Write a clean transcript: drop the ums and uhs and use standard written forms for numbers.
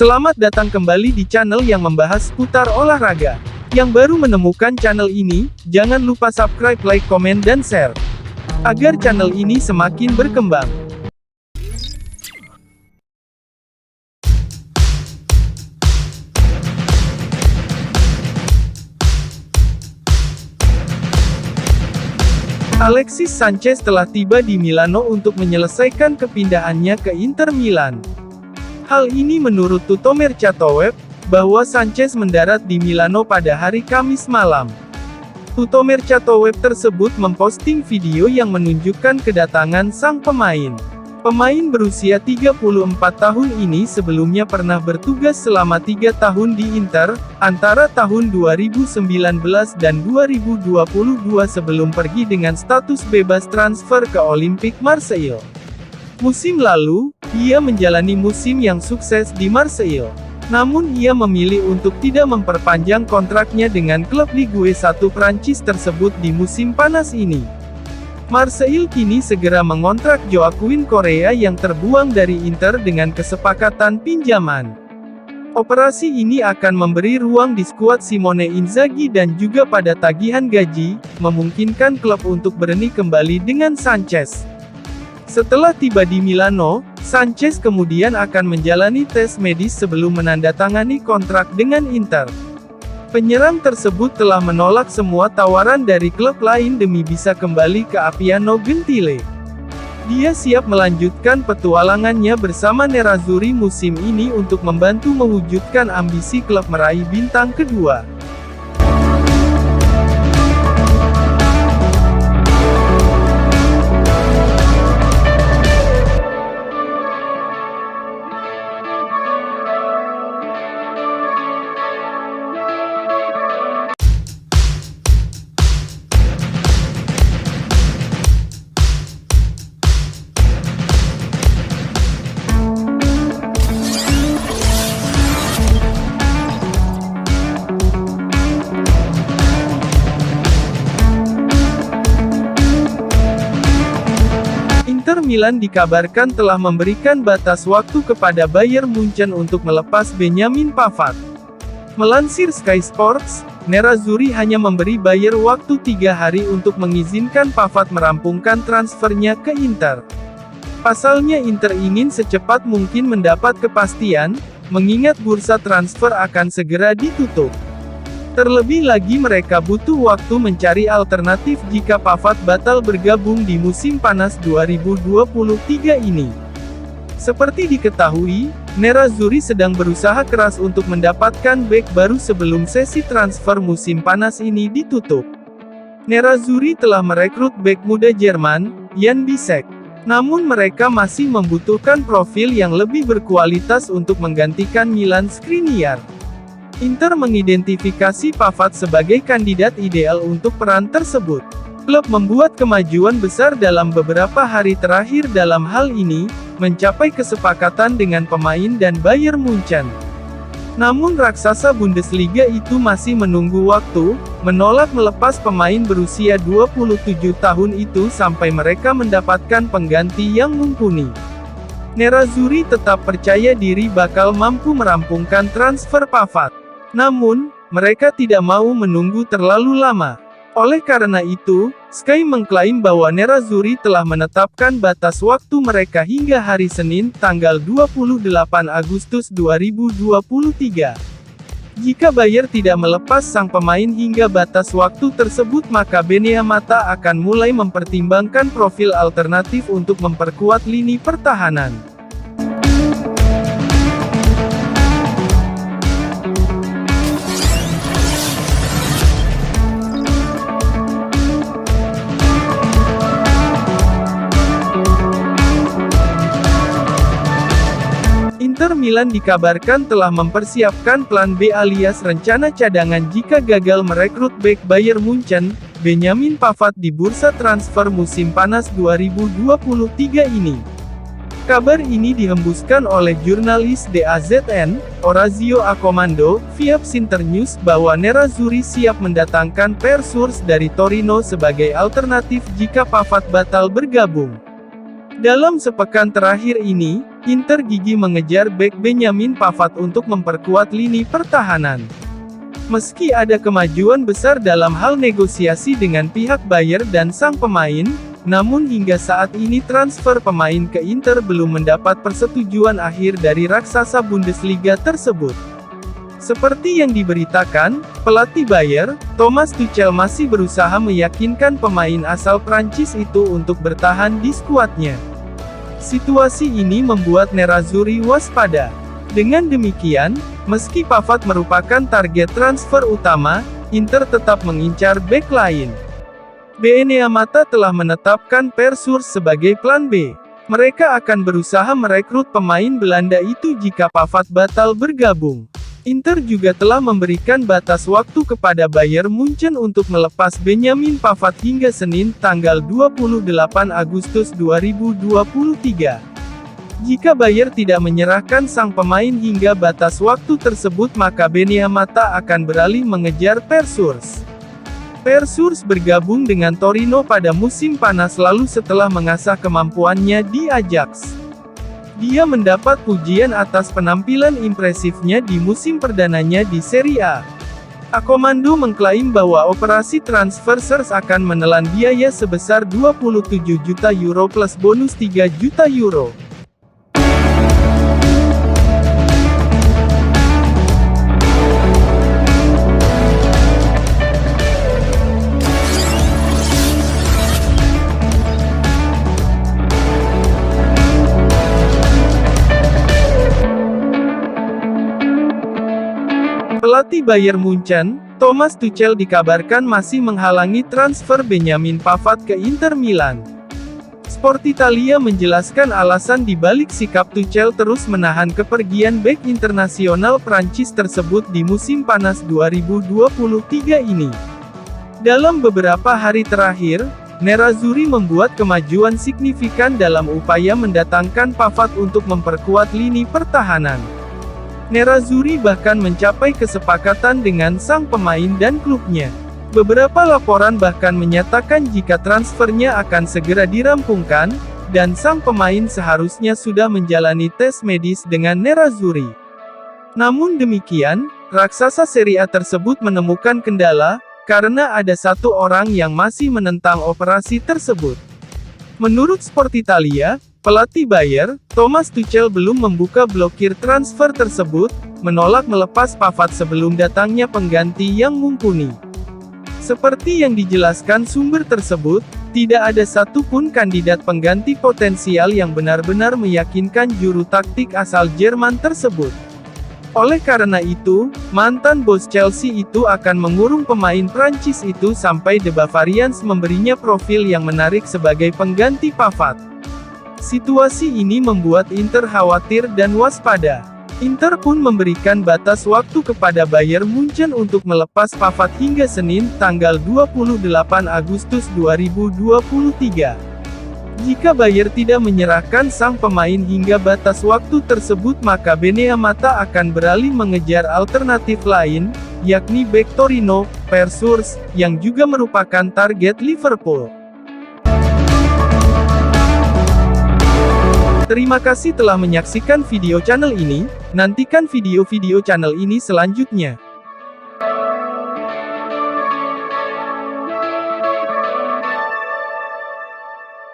Selamat datang kembali di channel yang membahas seputar olahraga. Yang baru menemukan channel ini, jangan lupa subscribe, like, komen, dan share. Agar channel ini semakin berkembang. Alexis Sanchez telah tiba di Milano untuk menyelesaikan kepindahannya ke Inter Milan. Hal ini menurut Tuttomercato.web, bahwa Sanchez mendarat di Milano pada hari Kamis malam. Tuttomercato.web tersebut memposting video yang menunjukkan kedatangan sang pemain. Pemain berusia 34 tahun ini sebelumnya pernah bertugas selama 3 tahun di Inter, antara tahun 2019 dan 2022 sebelum pergi dengan status bebas transfer ke Olympique Marseille. Musim lalu, ia menjalani musim yang sukses di Marseille. Namun ia memilih untuk tidak memperpanjang kontraknya dengan klub Ligue 1 Prancis tersebut di musim panas ini. Marseille kini segera mengontrak Joaquin Correa yang terbuang dari Inter dengan kesepakatan pinjaman. Operasi ini akan memberi ruang di skuad Simone Inzaghi dan juga pada tagihan gaji, memungkinkan klub untuk berani kembali dengan Sanchez. Setelah tiba di Milano, Sanchez kemudian akan menjalani tes medis sebelum menandatangani kontrak dengan Inter. Penyerang tersebut telah menolak semua tawaran dari klub lain demi bisa kembali ke Appiano Gentile. Dia siap melanjutkan petualangannya bersama Nerazzurri musim ini untuk membantu mewujudkan ambisi klub meraih bintang kedua. Inter Milan dikabarkan telah memberikan batas waktu kepada Bayern Munchen untuk melepas Benjamin Pavard. Melansir Sky Sports, Nerazzurri hanya memberi Bayern waktu 3 hari untuk mengizinkan Pavard merampungkan transfernya ke Inter. Pasalnya Inter ingin secepat mungkin mendapat kepastian, mengingat bursa transfer akan segera ditutup. Terlebih lagi mereka butuh waktu mencari alternatif jika Pavard batal bergabung di musim panas 2023 ini. Seperti diketahui, Nerazzurri sedang berusaha keras untuk mendapatkan bek baru sebelum sesi transfer musim panas ini ditutup. Nerazzurri telah merekrut bek muda Jerman, Jan Bisek. Namun mereka masih membutuhkan profil yang lebih berkualitas untuk menggantikan Milan Skriniar. Inter mengidentifikasi Pavard sebagai kandidat ideal untuk peran tersebut. Klub membuat kemajuan besar dalam beberapa hari terakhir dalam hal ini, mencapai kesepakatan dengan pemain dan Bayern Munchen. Namun raksasa Bundesliga itu masih menunggu waktu, menolak melepas pemain berusia 27 tahun itu sampai mereka mendapatkan pengganti yang mumpuni. Nerazzurri tetap percaya diri bakal mampu merampungkan transfer Pavard. Namun, mereka tidak mau menunggu terlalu lama. Oleh karena itu, Sky mengklaim bahwa Nerazzurri telah menetapkan batas waktu mereka hingga hari Senin, tanggal 28 Agustus 2023. Jika Bayern tidak melepas sang pemain hingga batas waktu tersebut maka Benfica akan mulai mempertimbangkan profil alternatif untuk memperkuat lini pertahanan. Inter Milan dikabarkan telah mempersiapkan plan B alias rencana cadangan jika gagal merekrut bek Bayern Munchen, Benjamin Pavard di bursa transfer musim panas 2023 ini. Kabar ini dihembuskan oleh jurnalis DAZN, Orazio Accomando, via Internews bahwa Nerazzurri siap mendatangkan Per Source dari Torino sebagai alternatif jika Pavard batal bergabung. Dalam sepekan terakhir ini, Inter gigih mengejar bek Benyamin Pavard untuk memperkuat lini pertahanan. Meski ada kemajuan besar dalam hal negosiasi dengan pihak Bayer dan sang pemain, namun hingga saat ini transfer pemain ke Inter belum mendapat persetujuan akhir dari raksasa Bundesliga tersebut. Seperti yang diberitakan, pelatih Bayer, Thomas Tuchel masih berusaha meyakinkan pemain asal Prancis itu untuk bertahan di skuadnya. Situasi ini membuat Nerazzurri waspada. Dengan demikian, meski Pavard merupakan target transfer utama, Inter tetap mengincar bek lain. Beneamata telah menetapkan Persurs sebagai plan B. Mereka akan berusaha merekrut pemain Belanda itu jika Pavard batal bergabung. Inter juga telah memberikan batas waktu kepada Bayern Munchen untuk melepas Benyamin Pavard hingga Senin tanggal 28 Agustus 2023. Jika Bayer tidak menyerahkan sang pemain hingga batas waktu tersebut, maka Beneamata akan beralih mengejar Persurs. Persurs bergabung dengan Torino pada musim panas lalu setelah mengasah kemampuannya di Ajax. Dia mendapat pujian atas penampilan impresifnya di musim perdananya di Serie A. Akomando mengklaim bahwa operasi transfer Spurs akan menelan biaya sebesar 27 juta euro plus bonus 3 juta euro. Pelatih Bayern Munchen, Thomas Tuchel dikabarkan masih menghalangi transfer Benyamin Pavard ke Inter Milan. Sport Italia menjelaskan alasan di balik sikap Tuchel terus menahan kepergian bek internasional Prancis tersebut di musim panas 2023 ini. Dalam beberapa hari terakhir, Nerazzurri membuat kemajuan signifikan dalam upaya mendatangkan Pavard untuk memperkuat lini pertahanan. Nerazzurri bahkan mencapai kesepakatan dengan sang pemain dan klubnya. Beberapa laporan bahkan menyatakan jika transfernya akan segera dirampungkan, dan sang pemain seharusnya sudah menjalani tes medis dengan Nerazzurri. Namun demikian, raksasa Serie A tersebut menemukan kendala, karena ada satu orang yang masih menentang operasi tersebut. Menurut Sport Italia, pelatih Bayer, Thomas Tuchel belum membuka blokir transfer tersebut, menolak melepas Pavard sebelum datangnya pengganti yang mumpuni. Seperti yang dijelaskan sumber tersebut, tidak ada satupun kandidat pengganti potensial yang benar-benar meyakinkan juru taktik asal Jerman tersebut. Oleh karena itu, mantan bos Chelsea itu akan mengurung pemain Prancis itu sampai The Bavarians memberinya profil yang menarik sebagai pengganti Pavard. Situasi ini membuat Inter khawatir dan waspada. Inter pun memberikan batas waktu kepada Bayern Munchen untuk melepas Pavard hingga Senin, tanggal 28 Agustus 2023. Jika Bayer tidak menyerahkan sang pemain hingga batas waktu tersebut, maka Beneamata akan beralih mengejar alternatif lain, yakni bek Torino, Persurs, yang juga merupakan target Liverpool. Terima kasih telah menyaksikan video channel ini, nantikan video-video channel ini selanjutnya.